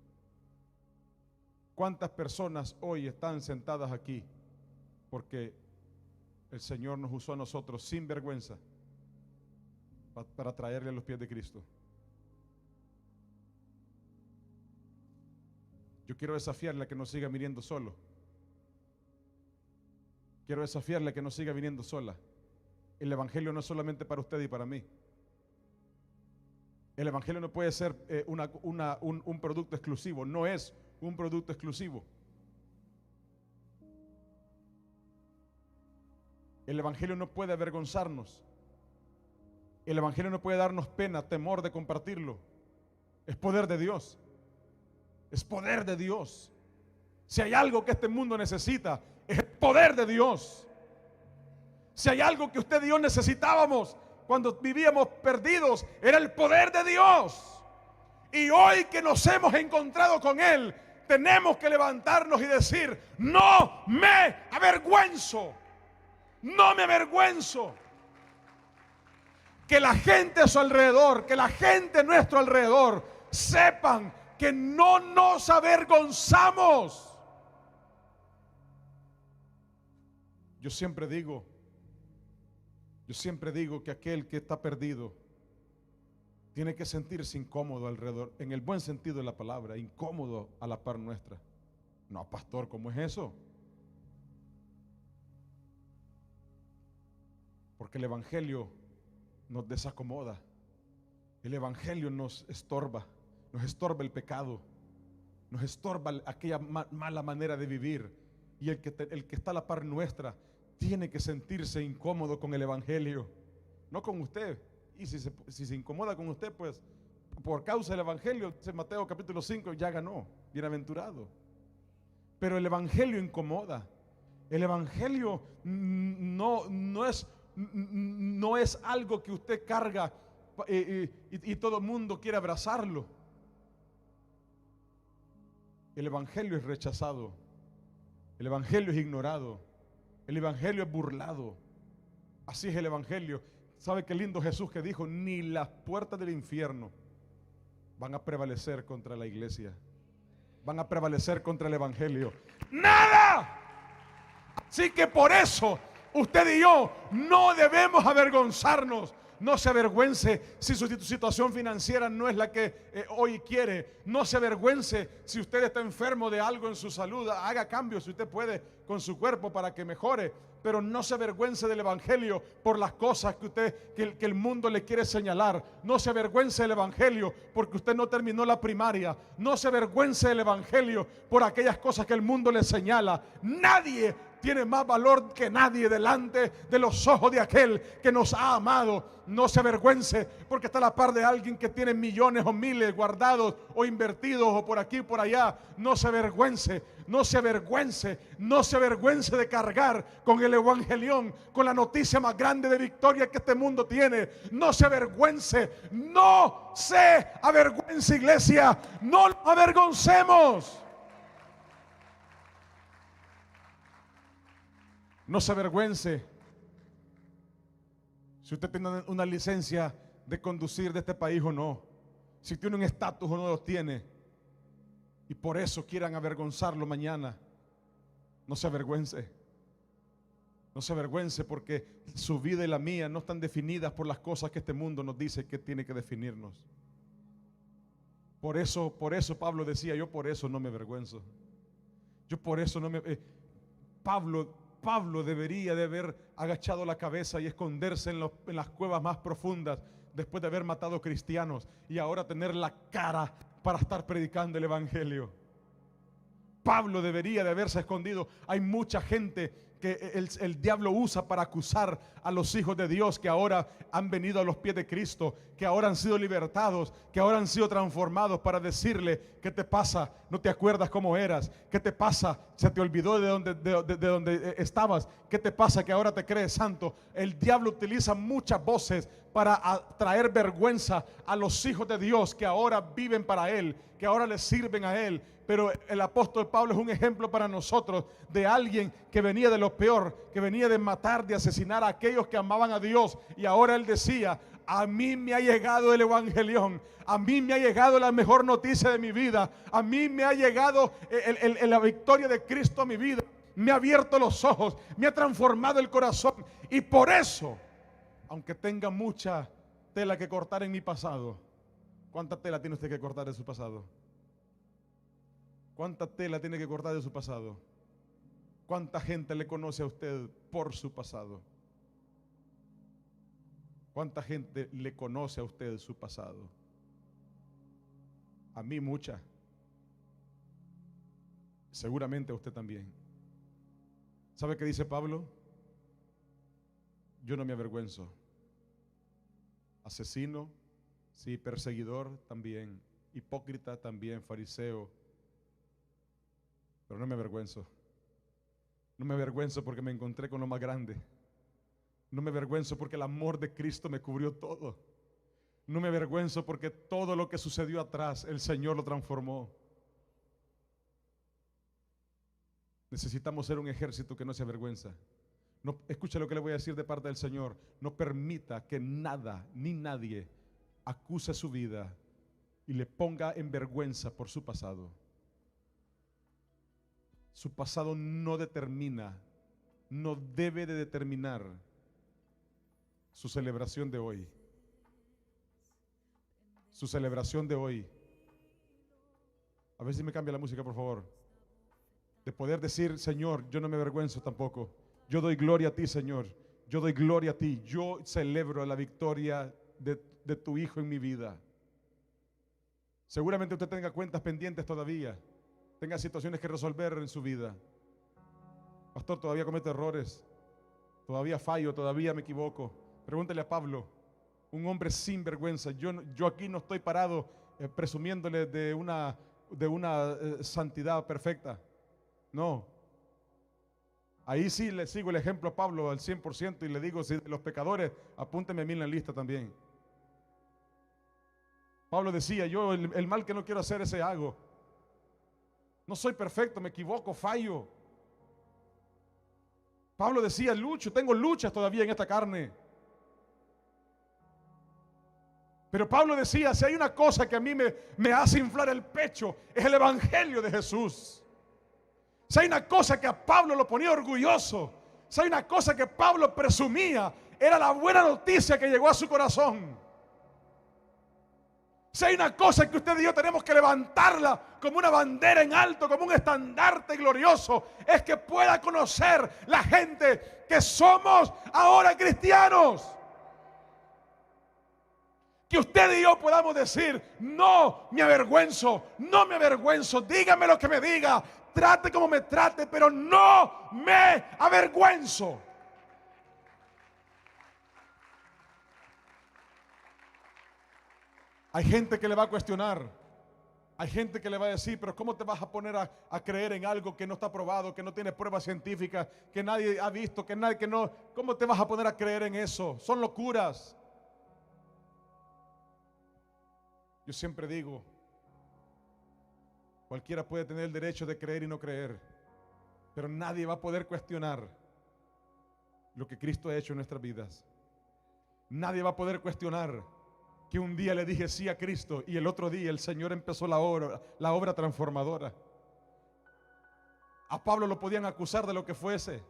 ¿Cuántas personas hoy están sentadas aquí porque el Señor nos usó a nosotros sin vergüenza para traerle a los pies de Cristo? Yo quiero desafiarle a que no siga viniendo solo. Quiero desafiarle a que no siga viniendo sola. El evangelio no es solamente para usted y para mí. El evangelio no puede ser un producto exclusivo. No es un producto exclusivo. El evangelio no puede avergonzarnos. El evangelio no puede darnos pena, temor de compartirlo. Es poder de Dios. Es poder de Dios. Si hay algo que este mundo necesita, es el poder de Dios. Si hay algo que usted y yo necesitábamos cuando vivíamos perdidos, era el poder de Dios. Y hoy que nos hemos encontrado con Él, tenemos que levantarnos y decir: no me avergüenzo. No me avergüenzo. Que la gente a su alrededor, que la gente a nuestro alrededor sepan que no nos avergonzamos. Yo siempre digo que aquel que está perdido tiene que sentirse incómodo alrededor, en el buen sentido de la palabra, incómodo a la par nuestra. No, pastor, ¿cómo es eso? Porque el evangelio nos desacomoda. El evangelio nos estorba el pecado, nos estorba aquella mala manera de vivir. Y el que está a la par nuestra tiene que sentirse incómodo con el evangelio, no con usted. Y si se incomoda con usted, pues por causa del evangelio, en Mateo capítulo 5, ya ganó, bienaventurado. Pero el evangelio incomoda. El evangelio no es algo que usted carga y todo el mundo quiere abrazarlo. El evangelio es rechazado. El evangelio es ignorado. El evangelio es burlado. Así es el evangelio. ¿Sabe qué lindo Jesús que dijo? Ni las puertas del infierno van a prevalecer contra la iglesia. Van a prevalecer contra el evangelio. ¡Nada! Así que por eso usted y yo no debemos avergonzarnos. No se avergüence si su situación financiera no es la que hoy quiere. No se avergüence si usted está enfermo de algo en su salud. Haga cambios si usted puede con su cuerpo para que mejore. Pero no se avergüence del evangelio por las cosas que el mundo le quiere señalar. No se avergüence del evangelio porque usted no terminó la primaria. No se avergüence del evangelio por aquellas cosas que el mundo le señala. Nadie tiene más valor que nadie delante de los ojos de aquel que nos ha amado. No se avergüence porque está a la par de alguien que tiene millones o miles guardados o invertidos o por aquí y por allá. No se avergüence, no se avergüence, no se avergüence de cargar con el evangelión, con la noticia más grande de victoria que este mundo tiene. No se avergüence, no se avergüence, iglesia, no nos avergoncemos. No se avergüence si usted tiene una licencia de conducir de este país o no, si tiene un estatus o no lo tiene, y por eso quieran avergonzarlo mañana. No se avergüence. No se avergüence, porque su vida y la mía no están definidas por las cosas que este mundo nos dice que tiene que definirnos. Por eso Pablo decía, yo por eso no me avergüenzo. Yo por eso no me... Pablo debería de haber agachado la cabeza y esconderse en las cuevas más profundas después de haber matado cristianos, y ahora tener la cara para estar predicando el evangelio. Pablo debería de haberse escondido. Hay mucha gente que el diablo usa para acusar a los hijos de Dios, que ahora han venido a los pies de Cristo, que ahora han sido libertados, que ahora han sido transformados, para decirle: ¿qué te pasa? ¿No te acuerdas cómo eras? ¿Qué te pasa? ¿Se te olvidó de dónde estabas? ¿Qué te pasa que ahora te crees santo? El diablo utiliza muchas voces para traer vergüenza a los hijos de Dios que ahora viven para Él, que ahora le sirven a Él. Pero el apóstol Pablo es un ejemplo para nosotros de alguien que venía de lo peor, que venía de matar, de asesinar a aquellos que amaban a Dios. Y ahora él decía: a mí me ha llegado el evangelión, a mí me ha llegado la mejor noticia de mi vida, a mí me ha llegado la victoria de Cristo a mi vida. Me ha abierto los ojos, me ha transformado el corazón. Y por eso, aunque tenga mucha tela que cortar en mi pasado, ¿cuánta tela tiene usted que cortar de su pasado? ¿Cuánta tela tiene que cortar de su pasado? ¿Cuánta gente le conoce a usted por su pasado? ¿Cuánta gente le conoce a usted su pasado? A mí mucha. Seguramente a usted también. ¿Sabe qué dice Pablo? Yo no me avergüenzo. Asesino, sí, perseguidor también, hipócrita también, fariseo. Pero no me avergüenzo. No me avergüenzo porque me encontré con lo más grande. No me avergüenzo porque el amor de Cristo me cubrió todo. No me avergüenzo porque todo lo que sucedió atrás, el Señor lo transformó. Necesitamos ser un ejército que no se avergüenza. No, escucha lo que le voy a decir de parte del Señor. No permita que nada ni nadie acuse su vida y le ponga en vergüenza por su pasado. Su pasado no determina, no debe de determinar su celebración de hoy. Su celebración de hoy. A ver si me cambia la música, por favor. De poder decir: Señor, yo no me avergüenzo tampoco. Yo doy gloria a ti, Señor. Yo doy gloria a ti. Yo celebro la victoria de tu Hijo en mi vida. Seguramente usted tenga cuentas pendientes todavía, tenga situaciones que resolver en su vida. Pastor, todavía cometo errores, todavía fallo, todavía me equivoco. Pregúntele a Pablo, un hombre sin vergüenza. Yo aquí no estoy parado presumiéndole de una santidad perfecta. No. Ahí sí le sigo el ejemplo a Pablo al 100% y le digo: si los pecadores, apúnteme a mí en la lista también. Pablo decía: yo el mal que no quiero hacer, ese hago. No soy perfecto, me equivoco, fallo. Pablo decía: tengo luchas todavía en esta carne. Pero Pablo decía: si hay una cosa que a mí me hace inflar el pecho, es el evangelio de Jesús. Si hay una cosa que a Pablo lo ponía orgulloso, si hay una cosa que Pablo presumía, era la buena noticia que llegó a su corazón. Si hay una cosa que usted y yo tenemos que levantarla como una bandera en alto, como un estandarte glorioso, es que pueda conocer la gente que somos ahora cristianos. Que usted y yo podamos decir: no me avergüenzo, no me avergüenzo, dígame lo que me diga, trate como me trate, pero no me avergüenzo. Hay gente que le va a cuestionar, hay gente que le va a decir: pero ¿cómo te vas a poner a creer en algo que no está probado, que no tiene pruebas científicas, que nadie ha visto, que no? ¿Cómo te vas a poner a creer en eso? Son locuras. Yo siempre digo: cualquiera puede tener el derecho de creer y no creer, pero nadie va a poder cuestionar lo que Cristo ha hecho en nuestras vidas. Nadie va a poder cuestionar que un día le dije sí a Cristo y el otro día el Señor empezó la obra transformadora. A Pablo lo podían acusar de lo que fuese,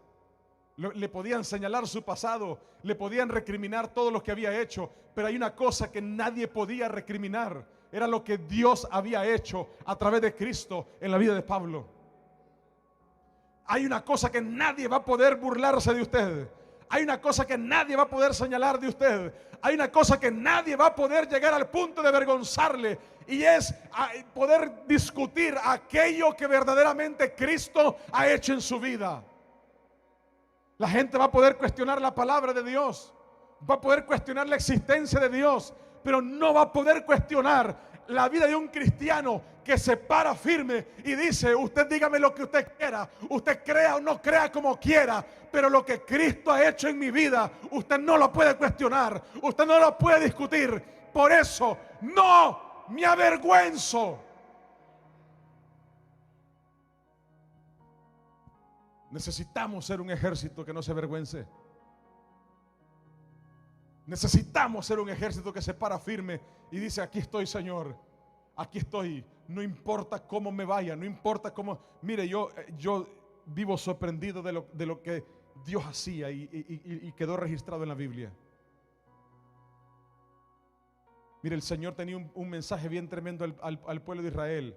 le podían señalar su pasado, le podían recriminar todo lo que había hecho, pero hay una cosa que nadie podía recriminar, era lo que Dios había hecho a través de Cristo en la vida de Pablo. Hay una cosa que nadie va a poder burlarse de usted. Hay una cosa que nadie va a poder señalar de usted. Hay una cosa que nadie va a poder llegar al punto de avergonzarle, y es poder discutir aquello que verdaderamente Cristo ha hecho en su vida. La gente va a poder cuestionar la palabra de Dios, va a poder cuestionar la existencia de Dios, pero no va a poder cuestionar la vida de un cristiano que se para firme y dice: usted dígame lo que usted quiera, usted crea o no crea como quiera, pero lo que Cristo ha hecho en mi vida, usted no lo puede cuestionar, usted no lo puede discutir. Por eso no me avergüenzo. Necesitamos ser un ejército que no se avergüence. Necesitamos ser un ejército que se para firme y dice: aquí estoy, Señor, aquí estoy, no importa cómo me vaya, no importa cómo. Mire, yo vivo sorprendido de lo que Dios hacía y quedó registrado en la Biblia. Mire, el Señor tenía un mensaje bien tremendo al pueblo de Israel,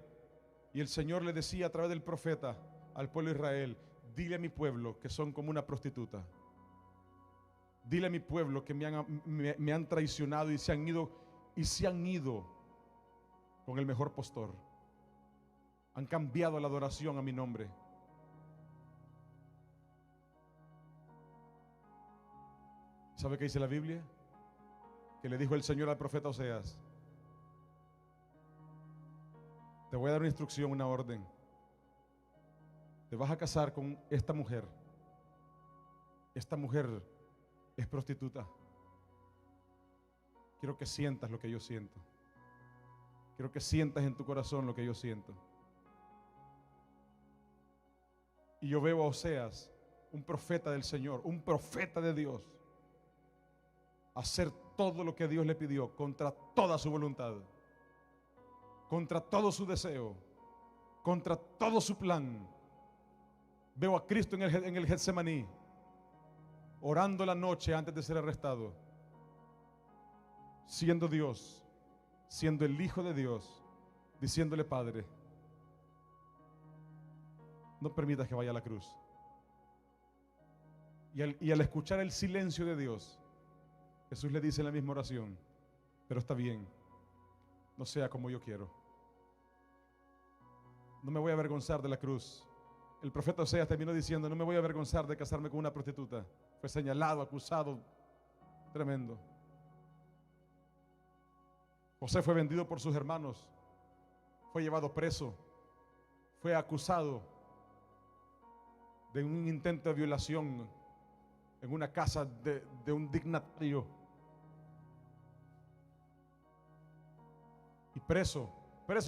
y el Señor le decía a través del profeta al pueblo de Israel: dile a mi pueblo que son como una prostituta. Dile a mi pueblo que me han traicionado y se han ido con el mejor postor. Han cambiado la adoración a mi nombre. ¿Sabe qué dice la Biblia? Que le dijo el Señor al profeta Oseas: te voy a dar una instrucción, una orden. Te vas a casar con esta mujer. Esta mujer es prostituta. Quiero que sientas lo que yo siento. Quiero que sientas en tu corazón lo que yo siento. Y yo veo a Oseas, un profeta del Señor, un profeta de Dios, hacer todo lo que Dios le pidió contra toda su voluntad, contra todo su deseo, contra todo su plan. Veo a Cristo en el Getsemaní, orando la noche antes de ser arrestado, siendo Dios, siendo el Hijo de Dios, diciéndole: Padre, no permitas que vaya a la cruz. Y al escuchar el silencio de Dios, Jesús le dice en la misma oración: pero está bien, no sea como yo quiero. No me voy a avergonzar de la cruz. El profeta Oseas terminó diciendo: no me voy a avergonzar de casarme con una prostituta. Fue señalado, acusado, tremendo. José fue vendido por sus hermanos, fue llevado preso, fue acusado de un intento de violación en una casa de un dignatario, y preso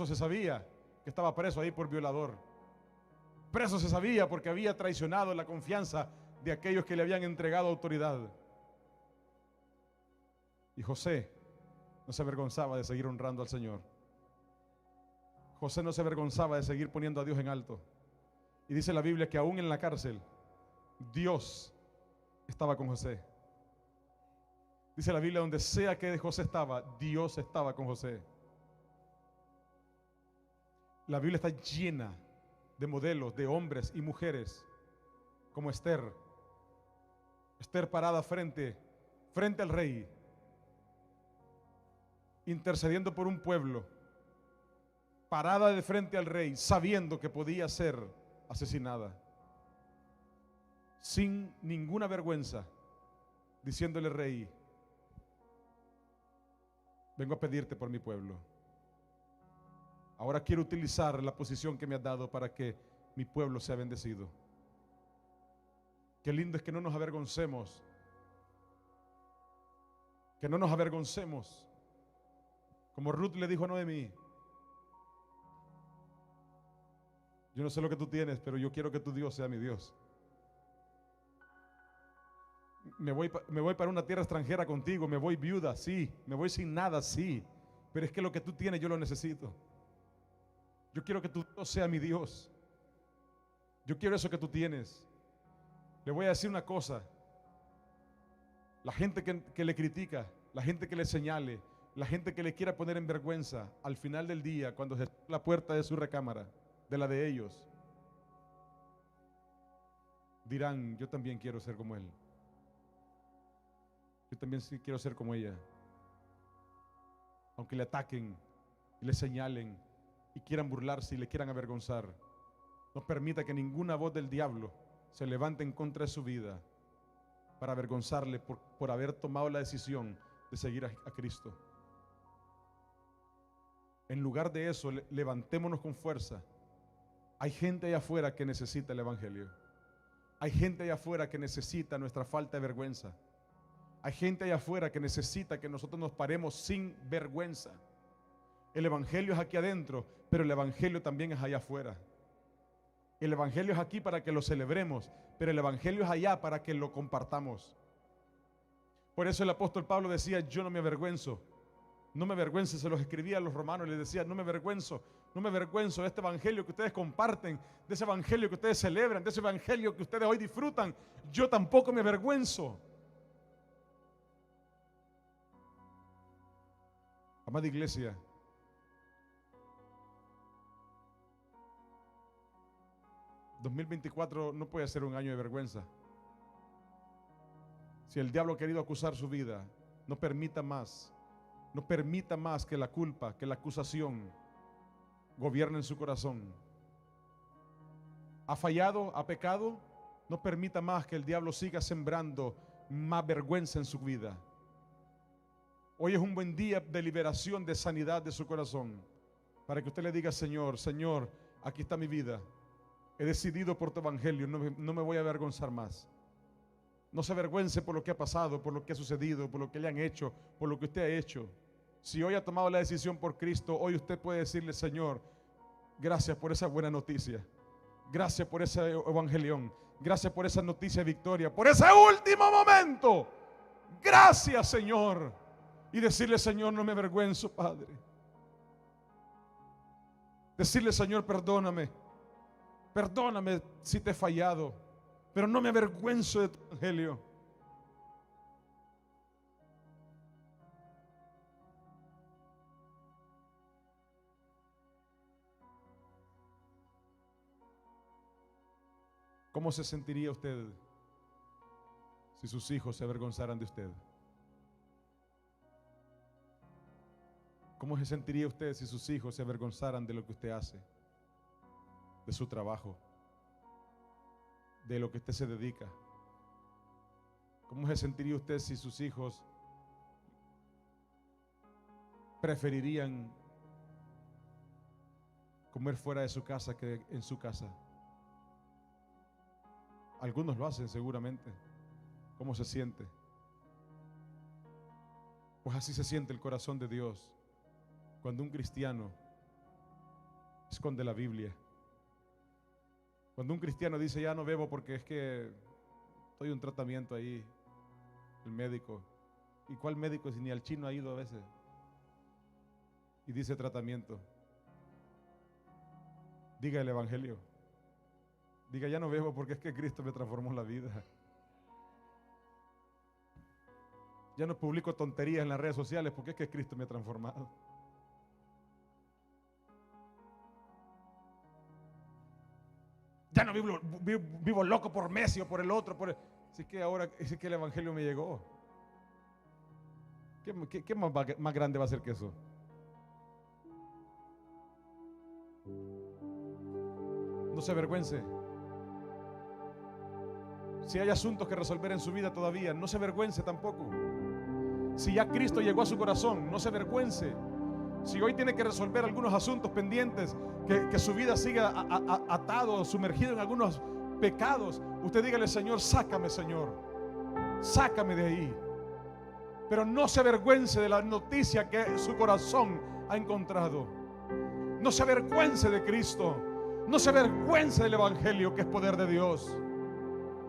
se sabía que estaba preso ahí por violador. Preso se sabía porque había traicionado la confianza de aquellos que le habían entregado autoridad. Y José no se avergonzaba de seguir honrando al Señor. José no se avergonzaba de seguir poniendo a Dios en alto. Y dice la Biblia que aún en la cárcel, Dios estaba con José. Dice la Biblia: donde sea que José estaba, Dios estaba con José. La Biblia está llena de modelos de hombres y mujeres como Esther. Esther parada frente al rey, intercediendo por un pueblo, parada de frente al rey, sabiendo que podía ser asesinada, sin ninguna vergüenza, diciéndole: rey, vengo a pedirte por mi pueblo. Ahora quiero utilizar la posición que me has dado para que mi pueblo sea bendecido. Qué lindo es que no nos avergoncemos. Que no nos avergoncemos. Como Ruth le dijo a Noemí: yo no sé lo que tú tienes, pero yo quiero que tu Dios sea mi Dios. Me voy para una tierra extranjera contigo, me voy viuda, sí, me voy sin nada, sí, pero es que lo que tú tienes yo lo necesito. Yo quiero que tu Dios sea mi Dios. Yo quiero eso que tú tienes. Le voy a decir una cosa. La gente que le critica, la gente que le señale, la gente que le quiera poner en vergüenza, al final del día, cuando se cierre la puerta de su recámara, de la de ellos, dirán: yo también quiero ser como él. Yo también sí quiero ser como ella. Aunque le ataquen, le señalen y quieran burlarse y le quieran avergonzar, no permita que ninguna voz del diablo se levante en contra de su vida para avergonzarle por haber tomado la decisión de seguir a Cristo. En lugar de eso, levantémonos con fuerza. Hay gente allá afuera que necesita el Evangelio. Hay gente allá afuera que necesita nuestra falta de vergüenza. Hay gente allá afuera que necesita que nosotros nos paremos sin vergüenza. El Evangelio es aquí adentro, pero el Evangelio también es allá afuera. El Evangelio es aquí para que lo celebremos, pero el Evangelio es allá para que lo compartamos. Por eso el apóstol Pablo decía: yo no me avergüenzo. No me avergüenzo, se los escribía a los romanos y les decía: no me avergüenzo de este Evangelio que ustedes comparten, de ese Evangelio que ustedes celebran, de ese Evangelio que ustedes hoy disfrutan. Yo tampoco me avergüenzo. Amada iglesia, ...2024 no puede ser un año de vergüenza. Si el diablo ha querido acusar su vida, no permita más que la culpa, que la acusación gobierne en su corazón. ¿Ha fallado? ¿Ha pecado? No permita más que el diablo siga sembrando más vergüenza en su vida. Hoy es un buen día de liberación, de sanidad de su corazón, para que usted le diga: Señor, Señor, aquí está mi vida. He decidido por tu Evangelio, no me voy a avergonzar más. No se avergüence por lo que ha pasado, por lo que ha sucedido, por lo que le han hecho, por lo que usted ha hecho. Si hoy ha tomado la decisión por Cristo, hoy usted puede decirle: Señor, gracias por esa buena noticia. Gracias por ese evangelión. Gracias por esa noticia de victoria, por ese último momento. Gracias, Señor. Y decirle: Señor, no me avergüenzo, Padre. Decirle: Señor, perdóname. Perdóname si te he fallado, pero no me avergüenzo de tu Evangelio. ¿Cómo se sentiría usted si sus hijos se avergonzaran de usted? ¿Cómo se sentiría usted si sus hijos se avergonzaran de lo que usted hace, de su trabajo, de lo que usted se dedica? ¿Cómo se sentiría usted si sus hijos preferirían comer fuera de su casa que en su casa? Algunos lo hacen seguramente. ¿Cómo se siente? Pues así se siente el corazón de Dios cuando un cristiano esconde la Biblia. Cuando un cristiano dice: ya no bebo porque es que estoy en un tratamiento ahí, el médico. ¿Y cuál médico si ni al chino ha ido a veces? Y dice tratamiento. Diga el Evangelio. Diga: ya no bebo porque es que Cristo me transformó la vida. Ya no publico tonterías en las redes sociales porque es que Cristo me ha transformado. Ya no vivo loco por Messi o por el otro. Así que ahora es que el Evangelio me llegó. ¿Qué más grande va a ser que eso? No se avergüence. Si hay asuntos que resolver en su vida todavía, no se avergüence tampoco. Si ya Cristo llegó a su corazón, no se avergüence. Si hoy tiene que resolver algunos asuntos pendientes, que su vida siga atado, sumergido en algunos pecados, usted dígale: Señor, sácame, Señor, sácame de ahí. Pero no se avergüence de la noticia que su corazón ha encontrado. No se avergüence de Cristo. No se avergüence del Evangelio, que es poder de Dios.